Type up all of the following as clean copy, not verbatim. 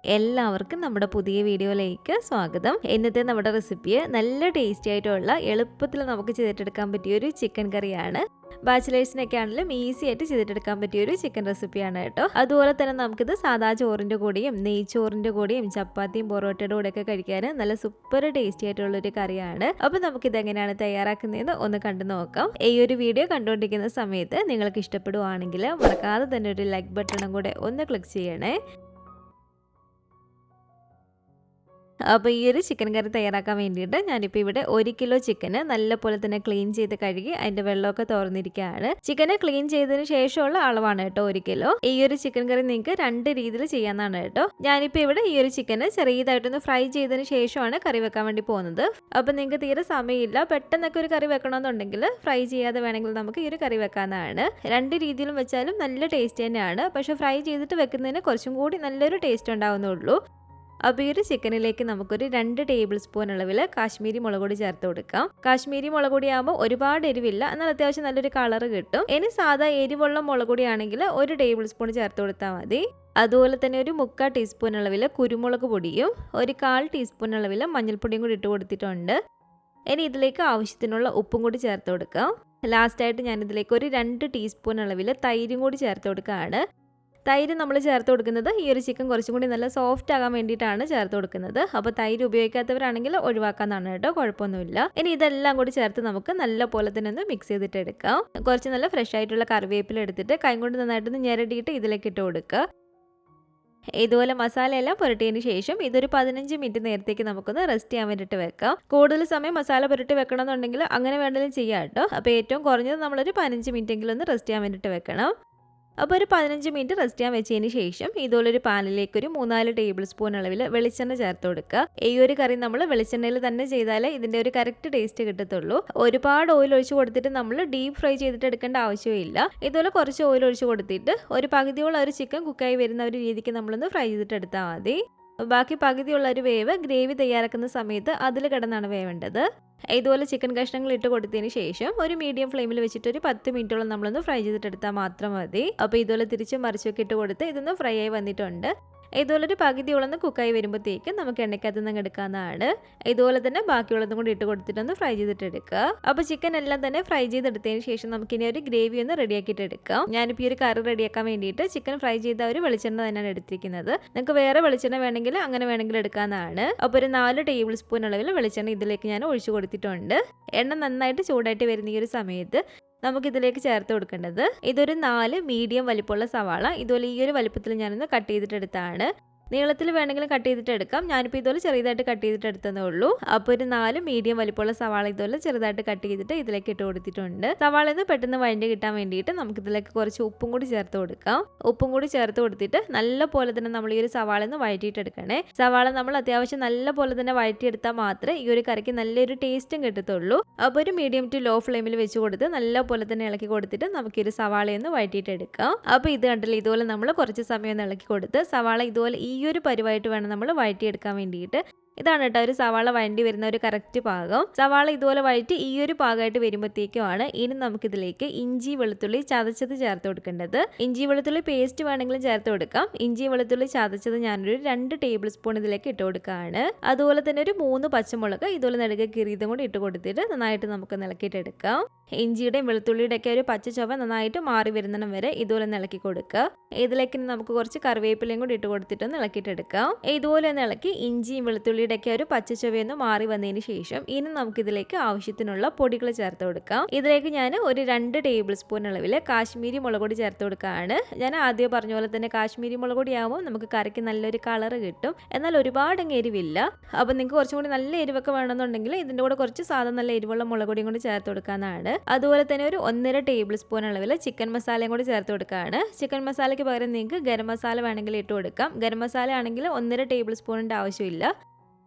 എല്ലാവർക്കും നമ്മുടെ പുതിയ വീഡിയോയിലേക്ക് സ്വാഗതം. ഇന്നത്തെ നമ്മുടെ റെസിപ്പി നല്ല ടേസ്റ്റി ആയിട്ടുള്ള എളുപ്പത്തിൽ നമുക്ക് ചെയ്തിട്ടെടുക്കാൻ പറ്റിയ ഒരു ചിക്കൻ കറിയാണ്. ബാച്ചിലേഴ്സിനൊക്കെ ആണെങ്കിലും ഈസി ആയിട്ട് ചെയ്തിട്ടെടുക്കാൻ പറ്റിയ ഒരു ചിക്കൻ റെസിപ്പിയാണ് കേട്ടോ. അതുപോലെ തന്നെ നമുക്കിത് സാധാ ചോറിൻ്റെ കൂടെയും നെയ്ച്ചോറിൻ്റെ കൂടെയും ചപ്പാത്തിയും പൊറോട്ടയുടെ കൂടെയൊക്കെ കഴിക്കാൻ നല്ല സൂപ്പർ ടേസ്റ്റി ആയിട്ടുള്ളൊരു കറിയാണ്. അപ്പോൾ നമുക്കിത് എങ്ങനെയാണ് തയ്യാറാക്കുന്നതെന്ന് ഒന്ന് കണ്ടു നോക്കാം. ഈ ഒരു വീഡിയോ കണ്ടുകൊണ്ടിരിക്കുന്ന സമയത്ത് നിങ്ങൾക്ക് ഇഷ്ടപ്പെടുവാണെങ്കിൽ മറക്കാതെ തന്നെ ഒരു ലൈക്ക് ബട്ടണും കൂടെ ഒന്ന് ക്ലിക്ക് ചെയ്യണേ. അപ്പോൾ ഈ ഒരു ചിക്കൻ കറി തയ്യാറാക്കാൻ വേണ്ടിയിട്ട് ഞാനിപ്പോൾ ഇവിടെ 1 കിലോ ചിക്കന് നല്ലപോലെ തന്നെ ക്ലീൻ ചെയ്ത് കഴുകി അതിൻ്റെ വെള്ളമൊക്കെ തുറന്നിരിക്കുകയാണ്. ചിക്കനെ ക്ലീൻ ചെയ്തതിന് ശേഷമുള്ള അളവാണ് കേട്ടോ 1 കിലോ. ഈ ഒരു ചിക്കൻ കറി നിങ്ങൾക്ക് 2 രീതിയിൽ ചെയ്യാവുന്നതാണ് കേട്ടോ. ഞാനിപ്പോൾ ഇവിടെ ഈ ഒരു ചിക്കന് ചെറിയതായിട്ടൊന്ന് ഫ്രൈ ചെയ്തതിന് ശേഷമാണ് കറി വെക്കാൻ വേണ്ടി പോകുന്നത്. അപ്പോൾ നിങ്ങൾക്ക് തീരെ സമയമില്ല, പെട്ടെന്നൊക്കെ ഒരു കറി വെക്കണമെന്നുണ്ടെങ്കിൽ ഫ്രൈ ചെയ്യാതെ വേണമെങ്കിൽ നമുക്ക് ഈ ഒരു കറി വെക്കാവുന്നതാണ്. 2 രീതിയിലും വെച്ചാലും നല്ല ടേസ്റ്റ് തന്നെയാണ്. പക്ഷേ ഫ്രൈ ചെയ്തിട്ട് വെക്കുന്നതിന് കുറച്ചും കൂടി നല്ലൊരു ടേസ്റ്റ് ഉണ്ടാവുന്നുള്ളൂ. അപ്പോൾ ഈ ഒരു ചിക്കനിലേക്ക് നമുക്കൊരു 2 ടേബിൾ സ്പൂൺ അളവിൽ കാശ്മീരി മുളക് പൊടി ചേർത്ത് കൊടുക്കാം. കാശ്മീരി മുളക് പൊടി ആകുമ്പോൾ ഒരുപാട് എരിവില്ല, എന്നാൽ അത്യാവശ്യം നല്ലൊരു കളർ കിട്ടും. ഇനി സാധാ എരിവുള്ള മുളക് പൊടിയാണെങ്കിൽ 1 ടേബിൾ സ്പൂൺ ചേർത്ത് കൊടുത്താൽ മതി. അതുപോലെ തന്നെ ഒരു 3/4 ടീസ്പൂൺ അളവിൽ കുരുമുളക് പൊടിയും 1/4 ടീസ്പൂൺ അളവിൽ മഞ്ഞൾപ്പൊടിയും കൂടി ഇട്ട് കൊടുത്തിട്ടുണ്ട്. ഇനി ഇതിലേക്ക് ആവശ്യത്തിനുള്ള ഉപ്പും കൂടി ചേർത്ത് കൊടുക്കാം. ലാസ്റ്റായിട്ട് ഞാനിതിലേക്ക് ഒരു 2 ടീസ്പൂൺ അളവിൽ തൈരും കൂടി ചേർത്ത് കൊടുക്കുകയാണ്. തൈര് നമ്മൾ ചേർത്ത് കൊടുക്കുന്നത് ഈ ഒരു ചിക്കൻ കുറച്ചും കൂടി നല്ല സോഫ്റ്റ് ആകാൻ വേണ്ടിയിട്ടാണ് ചേർത്ത് കൊടുക്കുന്നത്. അപ്പോൾ തൈര് ഉപയോഗിക്കാത്തവരാണെങ്കിൽ ഒഴിവാക്കാന്നാണ് കേട്ടോ, കുഴപ്പമൊന്നുമില്ല. ഇനി ഇതെല്ലാം കൂടി ചേർത്ത് നമുക്ക് നല്ല പോലെ തന്നെ ഒന്ന് മിക്സ് ചെയ്തിട്ട് എടുക്കാം. കുറച്ച് നല്ല ഫ്രഷ് ആയിട്ടുള്ള കറിവേപ്പില എടുത്തിട്ട് കൈ കൊണ്ട് നന്നായിട്ടൊന്ന് ഞെരടിയിട്ട് ഇതിലേക്ക് ഇട്ട് കൊടുക്കുക. ഇതുപോലെ മസാലയെല്ലാം പുരട്ടിയതിന് ശേഷം ഇതൊരു 15 മിനിറ്റ് നേരത്തേക്ക് നമുക്കൊന്ന് റെസ്റ്റ് ചെയ്യാൻ വേണ്ടിയിട്ട് വെക്കാം. കൂടുതൽ സമയം മസാല പുരട്ടി വെക്കണമെന്നുണ്ടെങ്കിൽ അങ്ങനെ വേണ്ടതും ചെയ്യാം കേട്ടോ. അപ്പോൾ ഏറ്റവും കുറഞ്ഞത് നമ്മളൊരു 15 മിനിറ്റ് എങ്കിലും ഒന്ന് റെസ്റ്റ് ചെയ്യാൻ വേണ്ടിയിട്ട് വെക്കണം. അപ്പോൾ ഒരു 15 മിനിറ്റ് റെസ്റ്റ് ചെയ്യാൻ വെച്ചതിന് ശേഷം ഇതുപോലൊരു പാനിലേക്ക് ഒരു 3-4 ടേബിൾ സ്പൂൺ അളവിൽ വെളിച്ചെണ്ണ ചേർത്ത് കൊടുക്കുക. ഈ ഒരു കറി നമ്മൾ വെളിച്ചെണ്ണയിൽ തന്നെ ചെയ്താലേ ഇതിൻ്റെ ഒരു കറക്റ്റ് ടേസ്റ്റ് കിട്ടത്തുള്ളൂ. ഒരുപാട് ഓയിൽ ഒഴിച്ച് കൊടുത്തിട്ട് നമ്മൾ ഡീപ്പ് ഫ്രൈ ചെയ്തിട്ട് എടുക്കേണ്ട ആവശ്യമില്ല. ഇതുപോലെ കുറച്ച് ഓയിൽ ഒഴിച്ച് കൊടുത്തിട്ട് ഒരു പകുതിയോളം ഒരു ചിക്കൻ കുക്കായി വരുന്ന ഒരു രീതിക്ക് നമ്മളൊന്ന് ഫ്രൈ ചെയ്തിട്ട് എടുത്താൽ മതി. ബാക്കി പകുതിയുള്ള ഒരു വേവ് ഗ്രേവി തയ്യാറാക്കുന്ന സമയത്ത് അതിൽ കിടന്നാണ് വേവേണ്ടത്. ഇതുപോലെ ചിക്കൻ കഷ്ണങ്ങൾ ഇട്ട് കൊടുത്തതിന് ശേഷം ഒരു മീഡിയം ഫ്ലെയിമിൽ വെച്ചിട്ട് ഒരു 10 മിനിറ്റോളം നമ്മളൊന്ന് ഫ്രൈ ചെയ്തിട്ടെടുത്താൽ മാത്രം മതി. അപ്പോൾ ഇതുപോലെ തിരിച്ചും മറിച്ചൊക്കെ ഇട്ട് കൊടുത്ത് ഇതൊന്ന് ഫ്രൈ ആയി വന്നിട്ടുണ്ട്. ഇതുപോലൊരു പകുതിയോളം കുക്കായി വരുമ്പോഴത്തേക്കും നമുക്ക് എണ്ണയ്ക്കകത്ത് നിന്ന് എടുക്കാവുന്നതാണ്. ഇതുപോലെ തന്നെ ബാക്കിയുള്ളതും കൂടി ഇട്ട് കൊടുത്തിട്ടൊന്ന് ഫ്രൈ ചെയ്തിട്ടെടുക്കുക. അപ്പോൾ ചിക്കൻ എല്ലാം തന്നെ ഫ്രൈ ചെയ്തെടുത്തതിന് ശേഷം നമുക്കിനി ഒരു ഗ്രേവി ഒന്ന് റെഡിയാക്കിയിട്ട് എടുക്കാം. ഞാനിപ്പോൾ ഈ ഒരു കറി റെഡിയാക്കാൻ വേണ്ടിയിട്ട് ചിക്കൻ ഫ്രൈ ചെയ്ത ഒരു വെളിച്ചെണ്ണ തന്നെയാണ് എടുത്തിരിക്കുന്നത്. നിങ്ങൾക്ക് വേറെ വെളിച്ചെണ്ണ വേണമെങ്കിൽ അങ്ങനെ വേണമെങ്കിൽ എടുക്കാവുന്നതാണ്. അപ്പോൾ ഒരു 4 ടേബിൾ സ്പൂൺ അളവിൽ വെളിച്ചെണ്ണ ഇതിലേക്ക് ഞാൻ ഒഴിച്ചു കൊടുത്തിട്ടുണ്ട്. എണ്ണ നന്നായിട്ട് ചൂടായിട്ട് വരുന്ന ഈ ഒരു സമയത്ത് നമുക്കിതിലേക്ക് ചേർത്ത് കൊടുക്കേണ്ടത് ഇതൊരു 4 മീഡിയം വലിപ്പമുള്ള സവാള. ഇതുപോലെ ഈ ഒരു വലിപ്പത്തിൽ ഞാനൊന്ന് കട്ട് ചെയ്തിട്ടെടുത്താണ്. നീളത്തിൽ വേണമെങ്കിലും കട്ട് ചെയ്തിട്ട് എടുക്കാം. ഞാനിപ്പോൾ ഇതുപോലെ ചെറുതായിട്ട് കട്ട് ചെയ്തിട്ട് എടുത്തതേ ഉള്ളൂ. അപ്പോൾ ഒരു 4 മീഡിയം വലിപ്പമുള്ള സവാള ഇതുപോലെ ചെറുതായിട്ട് കട്ട് ചെയ്തിട്ട് ഇതിലേക്ക് ഇട്ട് കൊടുത്തിട്ടുണ്ട്. സവാള ഒന്ന് പെട്ടെന്ന് വഴണ്ടി കിട്ടാൻ വേണ്ടിയിട്ട് നമുക്കിതിലേക്ക് കുറച്ച് ഉപ്പും കൂടി ചേർത്ത് കൊടുക്കാം. ഉപ്പും കൂടി ചേർത്ത് കൊടുത്തിട്ട് നല്ല പോലെ തന്നെ നമ്മൾ ഈ ഒരു സവാള ഒന്ന് വഴറ്റിയിട്ടെടുക്കണേ. സവാള നമ്മൾ അത്യാവശ്യം നല്ല പോലെ തന്നെ വഴറ്റിയെടുത്താൽ മാത്രമേ ഈ ഒരു കറിക്ക് നല്ലൊരു ടേസ്റ്റും കിട്ടത്തുള്ളൂ. അപ്പോൾ ഒരു മീഡിയം ടു ലോ ഫ്ലെയിമിൽ വെച്ച് കൊടുത്ത് നല്ല പോലെ തന്നെ ഇളക്കി കൊടുത്തിട്ട് നമുക്ക് ഈ ഒരു സവാളയൊന്ന് വഴറ്റിയിട്ടെടുക്കാം. അപ്പോൾ ഇത് കണ്ടില്ല, ഇതുപോലെ നമ്മൾ കുറച്ച് സമയം ഒന്ന് ഇളക്കി കൊടുത്ത് സവാള ഇതുപോലെ ഈ ഒരു പരിവായിട്ട് വേണം നമ്മൾ വഴറ്റിയെടുക്കാൻ വേണ്ടിയിട്ട്. ഇതാണ് കേട്ടോ ഒരു സവാള വഴണ്ടി വരുന്ന ഒരു കറക്റ്റ് പാകം. സവാള ഇതുപോലെ വഴറ്റി ഈ ഒരു പാകമായിട്ട് വരുമ്പോഴത്തേക്കുമാണ് ഇനി നമുക്കിതിലേക്ക് ഇഞ്ചി വെളുത്തുള്ളി ചതച്ചത് ചേർത്ത് കൊടുക്കേണ്ടത്. ഇഞ്ചി വെളുത്തുള്ളി പേസ്റ്റ് വേണമെങ്കിലും ചേർത്ത് കൊടുക്കാം. ഇഞ്ചി വെളുത്തുള്ളി ചതച്ചത് ഞാനൊരു 2 ടേബിൾ സ്പൂൺ ഇതിലേക്ക് ഇട്ട് കൊടുക്കുകയാണ്. അതുപോലെ തന്നെ ഒരു 3 പച്ചമുളക് ഇതുപോലെ നടുക കീറിയതും കൂടി ഇട്ട് കൊടുത്തിട്ട് നന്നായിട്ട് നമുക്ക് ഇളക്കിയിട്ടെടുക്കാം. ഇഞ്ചിയുടെയും വെളുത്തുള്ളിയുടെ ഒക്കെ ഒരു പച്ച ചുവ നന്നായിട്ട് മാറി വരുന്നിടം വരെ ഇതുപോലെ ഇളക്കി കൊടുക്കുക. ഇതിലേക്ക് നമുക്ക് കുറച്ച് കറിവേപ്പിലയും കൂടി ഇട്ട് കൊടുത്തിട്ടൊന്ന് ഇളക്കിയിട്ടെടുക്കാം. ഇതുപോലെ ഒന്ന് ഇളക്കി ഇഞ്ചിയും വെളുത്തുള്ളിയുടെ ഒക്കെ ഒരു പച്ച ചുവയൊന്ന് മാറി വന്നതിന് ശേഷം ഇനി നമുക്കിതിലേക്ക് ആവശ്യത്തിനുള്ള പൊടികൾ ചേർത്ത് കൊടുക്കാം. ഇതിലേക്ക് ഞാൻ ഒരു 2 ടേബിൾ സ്പൂൺ അളവിൽ കാശ്മീരി മുളക് പൊടി ചേർത്ത് കൊടുക്കുകയാണ്. ഞാൻ ആദ്യം പറഞ്ഞ പോലെ തന്നെ കാശ്മീരി മുളക് പൊടി ആകുമ്പോൾ നമുക്ക് കറിക്ക് നല്ലൊരു കളർ കിട്ടും, എന്നാൽ ഒരുപാട് എരിവില്ല. അപ്പോൾ നിങ്ങൾക്ക് കുറച്ചും കൂടി നല്ല എരിവൊക്കെ വേണമെന്നുണ്ടെങ്കിൽ ഇതിൻ്റെ കൂടെ കുറച്ച് സാധാരണ നല്ല എരിവുള്ള മുളക് പൊടിയും കൂടി ചേർത്ത് കൊടുക്കാനാണ്. അതുപോലെ തന്നെ ഒരു 1.5 ടേബിൾ സ്പൂൺ അളവിൽ ചിക്കൻ മസാലയും കൂടി ചേർത്ത് കൊടുക്കുകയാണ്. ചിക്കൻ മസാലയ്ക്ക് പകരം നിങ്ങൾക്ക് ഗരം മസാല വേണമെങ്കിൽ ഇട്ട് കൊടുക്കാം. ഗരം മസാല ആണെങ്കിൽ 1.5 ടേബിൾ സ്പൂണിൻ്റെ ആവശ്യമില്ല.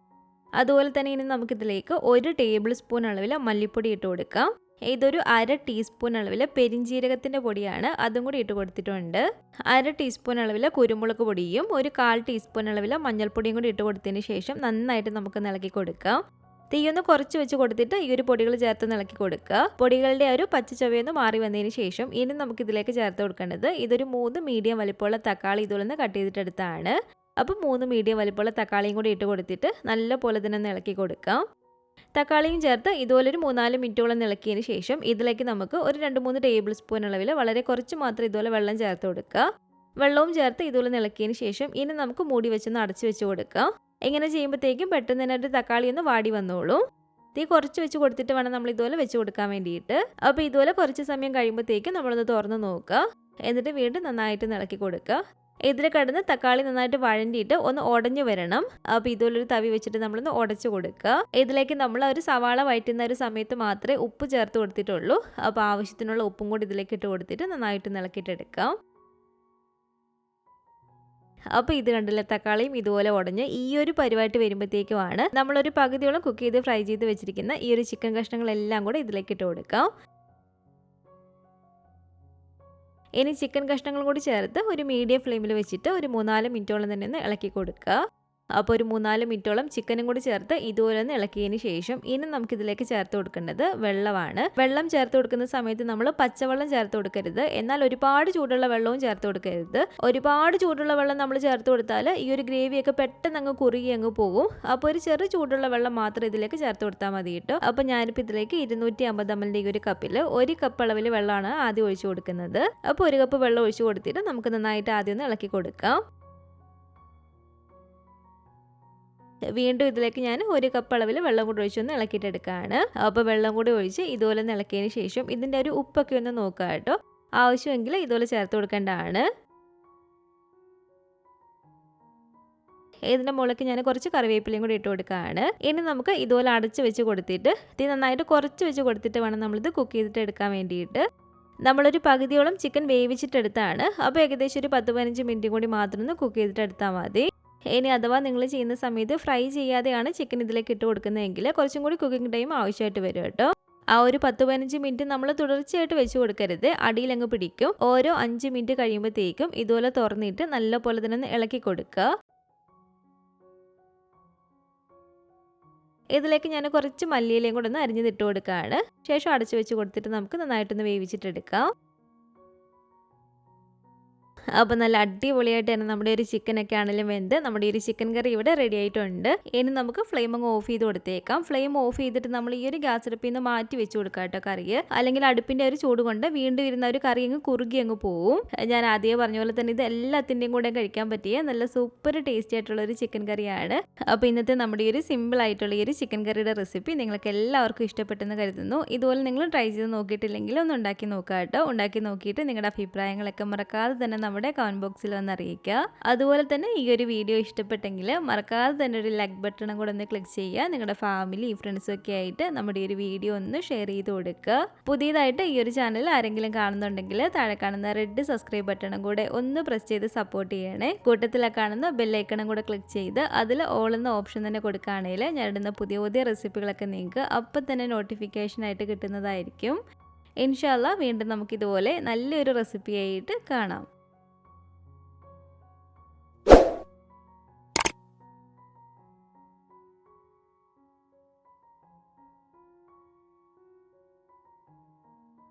അതുപോലെ തന്നെ ഇനി നമുക്കിതിലേക്ക് 1 ടേബിൾ സ്പൂൺ അളവിൽ മല്ലിപ്പൊടി ഇട്ട് കൊടുക്കാം. ഇതൊരു 1/2 ടീസ്പൂൺ അളവിൽ പെരിഞ്ജീരകത്തിൻ്റെ പൊടിയാണ്, അതും കൂടി ഇട്ട് കൊടുത്തിട്ടുണ്ട്. 1/2 ടീസ്പൂൺ അളവിൽ കുരുമുളക് പൊടിയും ഒരു 1/4 ടീസ്പൂൺ അളവിൽ മഞ്ഞൾപ്പൊടിയും കൂടി ഇട്ട് കൊടുത്തതിന് ശേഷം നന്നായിട്ട് നമുക്ക് ഇളക്കി കൊടുക്കാം. തീയൊന്ന് കുറച്ച് വെച്ച് കൊടുത്തിട്ട് ഈ ഒരു പൊടികൾ ചേർത്ത് ഇളക്കി കൊടുക്കുക. പൊടികളുടെ ഒരു പച്ച ചുവയൊന്ന് മാറി വന്നതിന് ശേഷം ഇനി നമുക്ക് ഇതിലേക്ക് ചേർത്ത് കൊടുക്കേണ്ടത് ഇതൊരു 3 മീഡിയം വലിപ്പമുള്ള തക്കാളി ഇതുപോലെ കട്ട് ചെയ്തിട്ടെടുത്താണ്. അപ്പോൾ 3 മീഡിയം വലിപ്പമുള്ള തക്കാളിയും കൂടി ഇട്ട് കൊടുത്തിട്ട് നല്ലപോലെ തന്നെ ഒന്ന് ഇളക്കി കൊടുക്കാം. തക്കാളിയും ചേർത്ത് ഇതുപോലെ ഒരു 3-4 മിനിറ്റോളം ഇളക്കിയതിന് ശേഷം ഇതിലേക്ക് നമുക്ക് ഒരു 2-3 ടേബിൾ സ്പൂൺ അളവിൽ വളരെ കുറച്ച് മാത്രം ഇതുപോലെ വെള്ളം ചേർത്ത് കൊടുക്കുക. വെള്ളവും ചേർത്ത് ഇതുപോലെ ഇളക്കിയതിന് ശേഷം ഇനി നമുക്ക് മൂടി വെച്ചൊന്ന് അടച്ചു വെച്ച് കൊടുക്കാം. ഇങ്ങനെ ചെയ്യുമ്പോഴത്തേക്കും പെട്ടെന്ന് തന്നെ ഒരു തക്കാളി ഒന്ന് വാടി വന്നോളൂ. തീ കുറച്ച് വെച്ച് കൊടുത്തിട്ട് വേണം നമ്മൾ ഇതുപോലെ വെച്ച് കൊടുക്കാൻ വേണ്ടിയിട്ട്. അപ്പോൾ ഇതുപോലെ കുറച്ച് സമയം കഴിയുമ്പോഴത്തേക്കും നമ്മളൊന്ന് തുറന്ന് നോക്കുക. എന്നിട്ട് വീണ്ടും നന്നായിട്ട് ഇളക്കി കൊടുക്കുക. ഇതിൽ കിടന്ന് തക്കാളി നന്നായിട്ട് വഴണ്ടിയിട്ട് ഒന്ന് ഉടഞ്ഞു വരണം. അപ്പോൾ ഇതുപോലൊരു തവി വെച്ചിട്ട് നമ്മളൊന്ന് ഉടച്ചു കൊടുക്കുക. ഇതിലേക്ക് നമ്മൾ ഒരു സവാള വഴറ്റുന്ന ഒരു സമയത്ത് മാത്രമേ ഉപ്പ് ചേർത്ത് കൊടുത്തിട്ടുള്ളൂ. അപ്പോൾ ആവശ്യത്തിനുള്ള ഉപ്പും കൂടി ഇതിലേക്ക് ഇട്ട് കൊടുത്തിട്ട് നന്നായിട്ട് ഇളക്കിയിട്ടെടുക്കാം. അപ്പോൾ ഇത് കണ്ടില്ല, തക്കാളിയും ഇതുപോലെ ഉടഞ്ഞ് ഈ ഒരു പരിവായിട്ട് വരുമ്പോഴത്തേക്കുമാണ് നമ്മളൊരു പകുതിയോളം കുക്ക് ചെയ്ത് ഫ്രൈ ചെയ്ത് വെച്ചിരിക്കുന്ന ഈ ഒരു ചിക്കൻ കഷ്ണങ്ങളെല്ലാം കൂടെ ഇതിലേക്ക് ഇട്ട് കൊടുക്കാം. ഇനി ചിക്കൻ കഷ്ണങ്ങൾ കൂടി ചേർത്ത് ഒരു മീഡിയം ഫ്ലെയിമിൽ വെച്ചിട്ട് ഒരു 3-4 മിനിറ്റോളം തന്നെ ഒന്ന് ഇളക്കി കൊടുക്കുക. അപ്പോൾ ഒരു 3-4 മിനിറ്റോളം ചിക്കനും കൂടി ചേർത്ത് ഇതുപോലെ ഒന്ന് ഇളക്കിയതിന് ശേഷം ഇനി നമുക്കിതിലേക്ക് ചേർത്ത് കൊടുക്കേണ്ടത് വെള്ളമാണ്. വെള്ളം ചേർത്ത് കൊടുക്കുന്ന സമയത്ത് നമ്മൾ പച്ചവെള്ളം ചേർത്ത് കൊടുക്കരുത്. എന്നാൽ ഒരുപാട് ചൂടുള്ള വെള്ളവും ചേർത്ത് കൊടുക്കരുത്. ഒരുപാട് ചൂടുള്ള വെള്ളം നമ്മൾ ചേർത്ത് കൊടുത്താൽ ഈ ഒരു ഗ്രേവിയൊക്കെ പെട്ടെന്ന് അങ്ങ് കുറുകി അങ്ങ് പോകും. അപ്പോൾ ഒരു ചെറു ചൂടുള്ള വെള്ളം മാത്രം ഇതിലേക്ക് ചേർത്ത് കൊടുത്താൽ മതി കേട്ടോ. അപ്പോൾ ഞാനിപ്പോൾ ഇതിലേക്ക് 250 ml ഈ ഒരു കപ്പിൽ 1 കപ്പ് അളവിൽ വെള്ളമാണ് ആദ്യം ഒഴിച്ചു കൊടുക്കുന്നത്. അപ്പോൾ 1 കപ്പ് വെള്ളം ഒഴിച്ചു കൊടുത്തിട്ട് നമുക്ക് നന്നായിട്ട് ആദ്യം ഒന്ന് ഇളക്കി കൊടുക്കാം. വീണ്ടും ഇതിലേക്ക് ഞാൻ 1 കപ്പ് അളവിൽ വെള്ളം കൂടി ഒഴിച്ചൊന്ന് ഇളക്കിയിട്ടെടുക്കുകയാണ്. അപ്പോൾ വെള്ളം കൂടി ഒഴിച്ച് ഇതുപോലെ ഒന്ന് ഇളക്കിയതിന് ശേഷം ഇതിൻ്റെ ഒരു ഉപ്പൊക്കെ ഒന്ന് നോക്കുക കേട്ടോ. ആവശ്യമെങ്കിൽ ഇതുപോലെ ചേർത്ത് കൊടുക്കേണ്ടതാണ്. ഇതിൻ്റെ മുകളിലേക്ക് ഞാൻ കുറച്ച് കറിവേപ്പിലയും കൂടി ഇട്ട് കൊടുക്കുകയാണ്. ഇനി നമുക്ക് ഇതുപോലെ അടച്ച് വെച്ച് കൊടുത്തിട്ട് തീ നന്നായിട്ട് കുറച്ച് വെച്ച് കൊടുത്തിട്ട് വേണം നമ്മളിത് കുക്ക് ചെയ്തിട്ട് എടുക്കാൻ വേണ്ടിയിട്ട്. നമ്മളൊരു പകുതിയോളം ചിക്കൻ വേവിച്ചിട്ടെടുത്താണ്. അപ്പോൾ ഏകദേശം ഒരു 10-15 മിനിറ്റ് കൂടി മാത്രം ഒന്ന് കുക്ക് ചെയ്തിട്ട് എടുത്താൽ മതി. ഇനി അഥവാ നിങ്ങൾ ചെയ്യുന്ന സമയത്ത് ഫ്രൈ ചെയ്യാതെയാണ് ചിക്കൻ ഇതിലേക്ക് ഇട്ട് കൊടുക്കുന്നതെങ്കിൽ കുറച്ചും കൂടി കുക്കിംഗ് ടൈം ആവശ്യമായിട്ട് വരും കേട്ടോ. ആ ഒരു 10-15 മിനിറ്റ് നമ്മൾ തുടർച്ചയായിട്ട് വെച്ച് കൊടുക്കരുത്, അടിയിലങ്ങ് പിടിക്കും. ഓരോ 5 മിനിറ്റ് കഴിയുമ്പോഴത്തേക്കും ഇതുപോലെ തുറന്നിട്ട് നല്ലപോലെ തന്നെ ഒന്ന് ഇളക്കി കൊടുക്കുക. ഇതിലേക്ക് ഞാൻ കുറച്ച് മല്ലിയിലയും കൂടെ ഒന്ന് അരിഞ്ഞിട്ട് കൊടുക്കുകയാണ്. ശേഷം അടച്ചു വെച്ച് കൊടുത്തിട്ട് നമുക്ക് നന്നായിട്ടൊന്ന് വേവിച്ചിട്ടെടുക്കാം. അപ്പോൾ നല്ല അടിപൊളിയായിട്ട് തന്നെ നമ്മുടെ ഒരു ചിക്കനൊക്കെ ആണെങ്കിലും വെന്ത് നമ്മുടെ ഒരു ചിക്കൻ കറി ഇവിടെ റെഡി ആയിട്ടുണ്ട്. ഇനി നമുക്ക് ഫ്ലെയിം അങ്ങ് ഓഫ് ചെയ്ത് കൊടുത്തേക്കാം. ഫ്ലെയിം ഓഫ് ചെയ്തിട്ട് നമ്മൾ ഈ ഒരു ഗ്യാസ് അടുപ്പിൽ നിന്ന് മാറ്റി വെച്ച് കൊടുക്കാം കേട്ടോ കറിയെ. അല്ലെങ്കിൽ അടുപ്പിൻ്റെ ഒരു ചൂട് കൊണ്ട് വീണ്ടും ഇരുന്ന ഒരു കറി അങ്ങ് കുറുകി അങ്ങ് പോവും. ഞാൻ ആദ്യമേ പറഞ്ഞ പോലെ തന്നെ ഇത് എല്ലാത്തിൻ്റെയും കൂടെ കഴിക്കാൻ പറ്റിയ നല്ല സൂപ്പർ ടേസ്റ്റി ആയിട്ടുള്ള ഒരു ചിക്കൻ കറിയാണ്. അപ്പോൾ ഇന്നത്തെ നമ്മുടെ ഈ ഒരു സിമ്പിൾ ആയിട്ടുള്ള ഈ ഒരു ചിക്കൻ കറിയുടെ റെസിപ്പി നിങ്ങൾക്ക് എല്ലാവർക്കും ഇഷ്ടപ്പെട്ടെന്ന് കരുതുന്നു. ഇതുപോലെ നിങ്ങൾ ട്രൈ ചെയ്ത് നോക്കിയിട്ടില്ലെങ്കിൽ ഒന്ന് ഉണ്ടാക്കി നോക്കുക കേട്ടോ. ഉണ്ടാക്കി നോക്കിയിട്ട് നിങ്ങളുടെ അഭിപ്രായങ്ങളൊക്കെ മറക്കാതെ തന്നെ നമ്മുടെ കമന്റ് ബോക്സിൽ വന്ന് അറിയിക്കുക. അതുപോലെ തന്നെ ഈ ഒരു വീഡിയോ ഇഷ്ടപ്പെട്ടെങ്കിൽ മറക്കാതെ തന്നെ ഒരു ലൈക്ക് ബട്ടണും കൂടെ ഒന്ന് ക്ലിക്ക് ചെയ്യുക. നിങ്ങളുടെ ഫാമിലി ഫ്രണ്ട്സും ഒക്കെ ആയിട്ട് നമ്മുടെ ഈ ഒരു വീഡിയോ ഒന്ന് ഷെയർ ചെയ്ത് കൊടുക്കുക. പുതിയതായിട്ട് ഈ ഒരു ചാനൽ ആരെങ്കിലും കാണുന്നുണ്ടെങ്കിൽ താഴെ കാണുന്ന റെഡ് സബ്സ്ക്രൈബ് ബട്ടണും കൂടെ ഒന്ന് പ്രസ് ചെയ്ത് സപ്പോർട്ട് ചെയ്യണേ. കൂട്ടത്തിലെ കാണുന്ന ബെല്ലൈക്കണും കൂടെ ക്ലിക്ക് ചെയ്ത് അതിൽ ഓൾ എന്ന ഓപ്ഷൻ തന്നെ കൊടുക്കുകയാണെങ്കിൽ ഞാൻ ഇടുന്ന പുതിയ പുതിയ റെസിപ്പികളൊക്കെ നിങ്ങൾക്ക് അപ്പം തന്നെ നോട്ടിഫിക്കേഷനായിട്ട് കിട്ടുന്നതായിരിക്കും. ഇൻഷാ അല്ലാഹ് വീണ്ടും നമുക്കിതുപോലെ നല്ലൊരു റെസിപ്പിയായിട്ട് കാണാം.